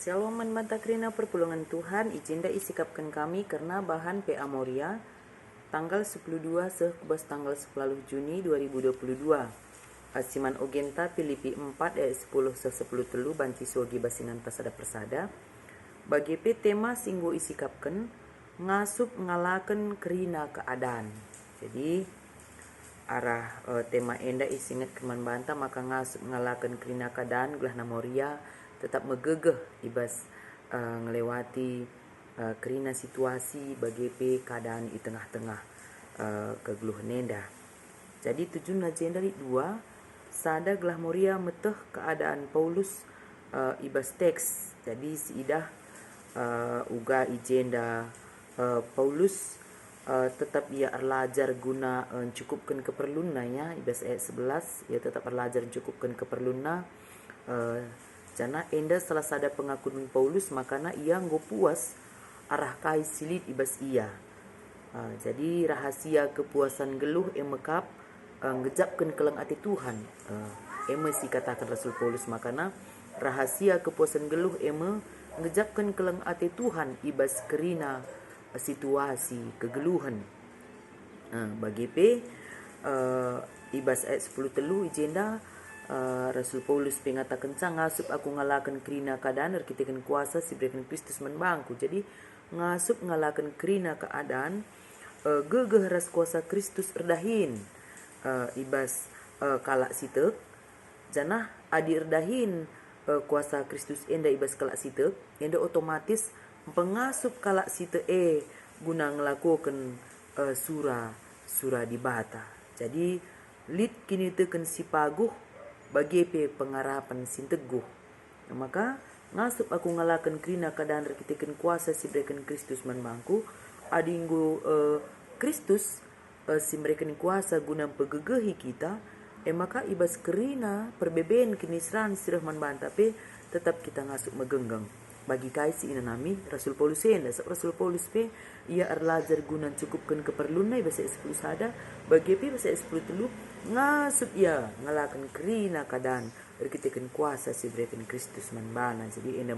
Shalom manta krina perpulungan Tuhan, izinda isikapkan kami karena bahan PA Moria tanggal 12 sehkebas tanggal 10 Juni 2022. Asiman Ogenta Filipi 4 ayat 10 10 telu banci sogi basinan pasada persada. Bagi P tema singgo isikapkan ngasup ngalaken kerina keadaan. Jadi arah tema enda isingat keman banta maka ngasup ngalaken kerina keadaan gelah namoria tetap megegeh ibas ngelewati kerina situasi bagi P keadaan di tengah-tengah kegeluh nenda. Jadi tujuan agenda dua sada gelah moria meteh keadaan Paulus ibas teks. Jadi siidah uga agenda Paulus tetap ia erlajar guna cukupkan keperluannya ibas ayat 11 ia tetap erlajar cukupkan keperluannya jana enda salah sada pengakuan Paulus makana ia nggo puas arah kai silit ibas ia. Jadi rahasia kepuasan geluh emekap ngejapkan keleng ati Tuhan. Si katakan Rasul Paulus makana rahasia kepuasan geluh ngejapkan keleng ati Tuhan ibas kerina situasi kegeluhan. Bagi P ibas ayat 10 telu agenda Rasul Paulus pengatakan ngasup aku ngalakan kerina keadaan erkitekan kuasa si berikan Kristus menbangku. Jadi ngasup ngalakan kerina keadaan gegeh ras kuasa Kristus erdahin ibas kalak sitek janah adi erdahin kuasa Kristus enda ibas kalak sitek enda otomatis pengasup kalak sitek guna ngelakukan sura di bata. Jadi lid kini teken si paguh bagi pengarapan sin teguh. Maka ngasup aku ngalakan kerina keadaan rekitekan kuasa si berikan Kristus menbangku adinggu Kristus si berikan kuasa guna pegegehi kita maka ibas kerina perbeben kenisran sirah manbanta tetap kita ngasup megenggang. Bagi kai si inanami Rasul Paulus Rasul Paulus ia erlajar guna cukupkan keperluan bahasa 10 sada bagi bahasa 10 telu ngasup ia ngalakan kerina keadaan berkitekan kuasa si berikan Kristus manbana. Jadi enda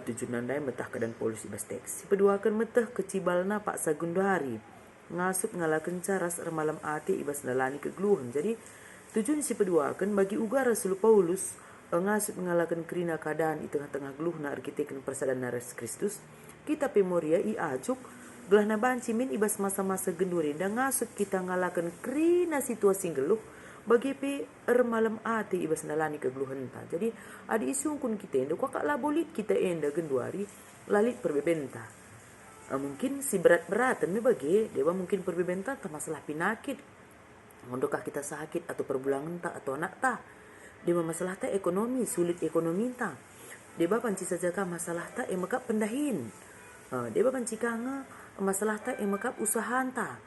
tujuan nandai metah keadaan Paulus ibas teks. Kedua akan metah kecibalna Pak Sagundari ngasup ngalakan caras malam ati ibas nalani kegeluhan. Jadi tujuan si kedua akan bagi uga Rasul Paulus ngasup ngalakan kerina keadaan di tengah-tengah geluh na arkitekan persadaran naras Kristus kita pemoria i ajuk gelah na banci min ibas masa-masa genduri dan ngasup kita ngalakan kerina situasi geluh bagi pe malam ati ibas nalani kegeluhan ta. Jadi adi isungkun kita enda kakak labolit kita enda genduari lalit perbebenta mungkin si berat-beratan me bagi dewa mungkin perbebenta ta masalah pinakit mondokah kita sakit atau perbulangan ta atau anak ta dia masalah ta ekonomi sulit ekonomi ta dia panci saja kah masalah ta emakap pendahin dia panci kanga masalah ta emakap usahaan ta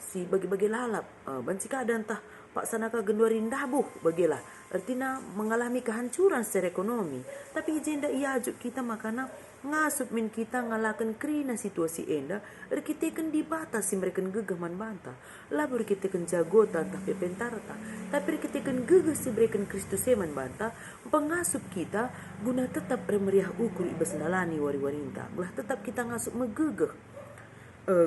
si bagi-bagi lalap banci keadaan ta pak sanaka genduarin dabuh bagilah artinya mengalami kehancuran secara ekonomi tapi agenda ia ajuk kita makana ngasup min kita ngalakan kerina situasi enda erkitekan di batas si mereka gegah man banta labur erkitekan jagota entah pepentarta tapi erkitekan gegah si mereka Kristus man banta pengasup kita guna tetap remeriah ukur ibas nalani wari-warinta belah tetap kita ngasup megegeh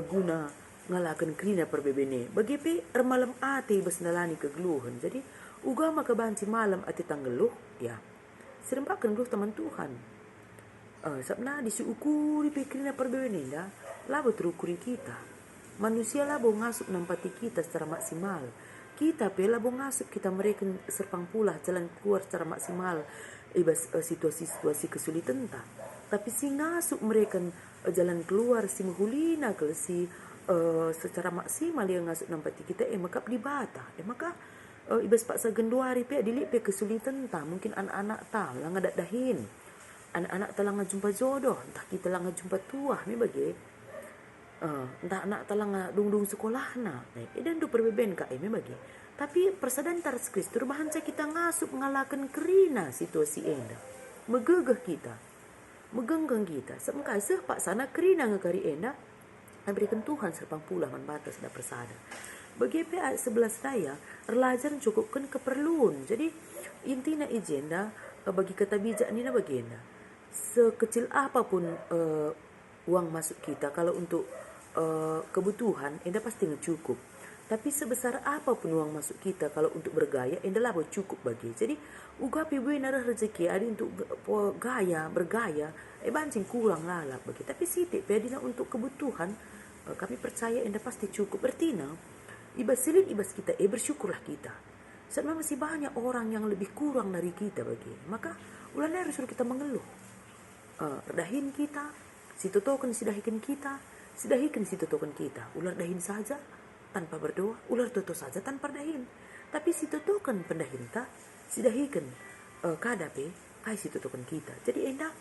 guna ngalakan kerina perbebene bagi pe malam ati ibas nalani kegeluhan. Jadi ugama kebanci malam ati tanggeluh ya serempakan geluh teman Tuhan sabna disuukuri pikirnya perbedaan dah labo terukuri kita manusia labo ngasup nampati kita secara maksimal kita labo ngasup kita mereka serpang pula jalan keluar secara maksimal ibas situasi-situasi kesulitan ta tapi si ngasup mereka jalan keluar si menghulina ke si secara maksimal yang ngasup nampati kita makap di bata maka ibas paksa genduari dilik kesulitan ta mungkin anak-anak ta lang ada dahin anak-anak telah ngajumpa jodoh entah kita telah ngajumpa tuah ni bagi entah anak telah dung sekolah na dan do perbeben ka me bagi tapi persadaran taras Kristus bahan kita ngasup ngalakan kerina situasi enda megegeh kita megenggang kita semkai seh pak sana kerina ngakari enda berikan Tuhan serpang pula man batas da persada bagi ayat 11 daya erlajar cukupkan keperluan. Jadi intinya agenda bagi kata bijak ni na bagenda sekecil apapun uang masuk kita, kalau untuk kebutuhan enda pasti cukup. Tapi sebesar apapun uang masuk kita, kalau untuk bergaya enda lah cukup bagi. Jadi ugapi buena rezeki ada untuk bergaya bancing kurang lalap bagi. Tapi sitik pedina untuk kebutuhan kami percaya enda pasti cukup. Bertina ibas silin ibas kita bersyukurlah kita. Sebab masih banyak orang yang lebih kurang dari kita bagi. Maka ulah harus suruh kita mengeluh. Dahin kita, si totokan sidahikan kita, sidahikan si totokan kita. Ular dahin saja tanpa berdoa, ular toto saja tanpa dahin. Tapi si totokan pendahin ta, sidahikan kadape, kai si totokan kita. Jadi enda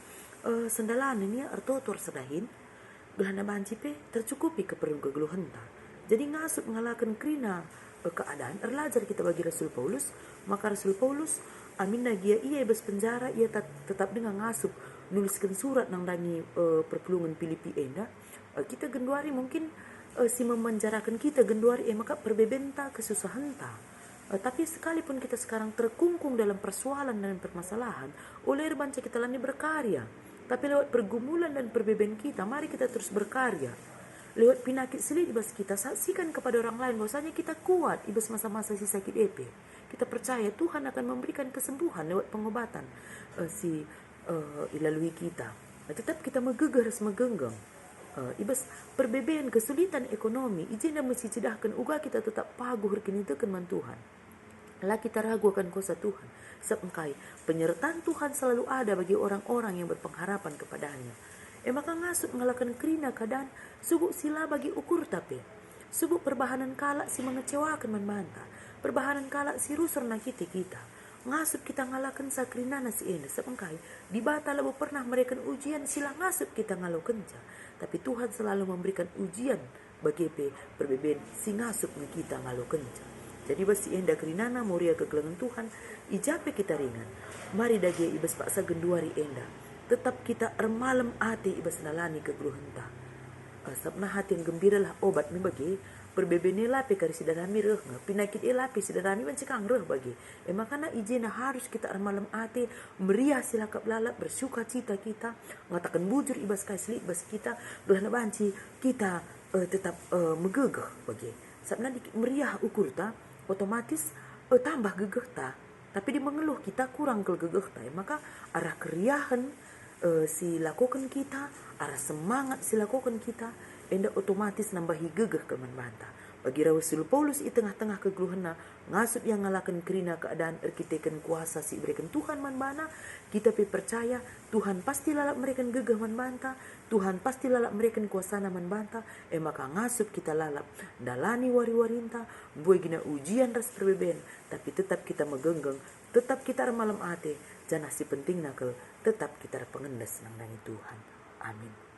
sendalan ini artotor sedahin, gelana banci pe tercukupi keperluan kegeluhan ta. Jadi ngasup ngalakan krina keadaan erlajar kita bagi Rasul Paulus. Maka Rasul Paulus amin nagia ia bebas penjara, ia tetap dengan ngasup nuliskan surat nang dani perpulungan Filipi enda. Kita genduari mungkin si memenjarakan kita genduari maka perbebenta kesusahan ta. Tapi sekalipun kita sekarang terkungkung dalam persoalan dan permasalahan, oleh banca kita lani berkarya. Tapi lewat pergumulan dan perbeben kita, mari kita terus berkarya. Lewat penyakit selit ibas kita, saksikan kepada orang lain bahwasanya kita kuat ibas masa-masa si sakit EP. Kita percaya Tuhan akan memberikan kesembuhan lewat pengobatan ilalui kita. Tetap kita megegar megenggam. Ibas perbeben kesulitan ekonomi, izin dan mesti cedahkan uga kita tetap paguh kini tekan Tuhan. Lah kita ragu akan kuasa Tuhan. Sebab penyertaan Tuhan selalu ada bagi orang-orang yang berpengharapan kepadanya. Maka ngasut ngalakan kerina keadaan subuk sila bagi ukur tapi. Subuk perbahanan kalak si mengecewakan membantah. Perbahanan kalak si rusur nakiti kita. Ngasut kita ngalakan sakrina nasi enda. Sebab di bata labu pernah mereka ujian sila ngasut kita ngalau kenca. Tapi Tuhan selalu memberikan ujian bagi perbeben si ngasut kita ngalau kenca. Jadi basi enda kerinana moria kegelangan Tuhan, ijape kita ringan. Mari dagi ibas paksa genduari enda. Tetap kita ermalem hati ibas nalani kegeluhan ta. Sabna hati yang gembira lah obat mi bagi. Perbebene lapi kari sidarami reh. Pinakit lapi sidarami bancikang reh bagi. Makana ijena harus kita ermalem hati. Meriah silakap lalap bersuka cita kita. Ngatakan bujur ibas kaisli ibas kita. Gelana banci kita tetap megegeh bagi. Sabna meriah ukur ta. Otomatis tambah gegeh ta. Tapi di mengeluh kita kurang ke gegeh ta. Maka arah keriahan si lakukan kita, arah semangat si lakukan kita, enda otomatis nambahi gegeh ke banta. Bagi Rasul Paulus i tengah-tengah kegeluhana, ngasut yang ngalakan kerina keadaan erkitekan kuasa si berikan Tuhan manbana, kita percaya Tuhan pasti lalap mereka gegeh manbanta, Tuhan pasti lalap mereka kuasana manbanta, maka ngasup kita lalap dalani wari-warinta, buai gina ujian ras perbeben, tapi tetap kita megenggeng, tetap kita malam ate, jangan si penting nakal, tetap kita pengendas nang Tuhan. Amin.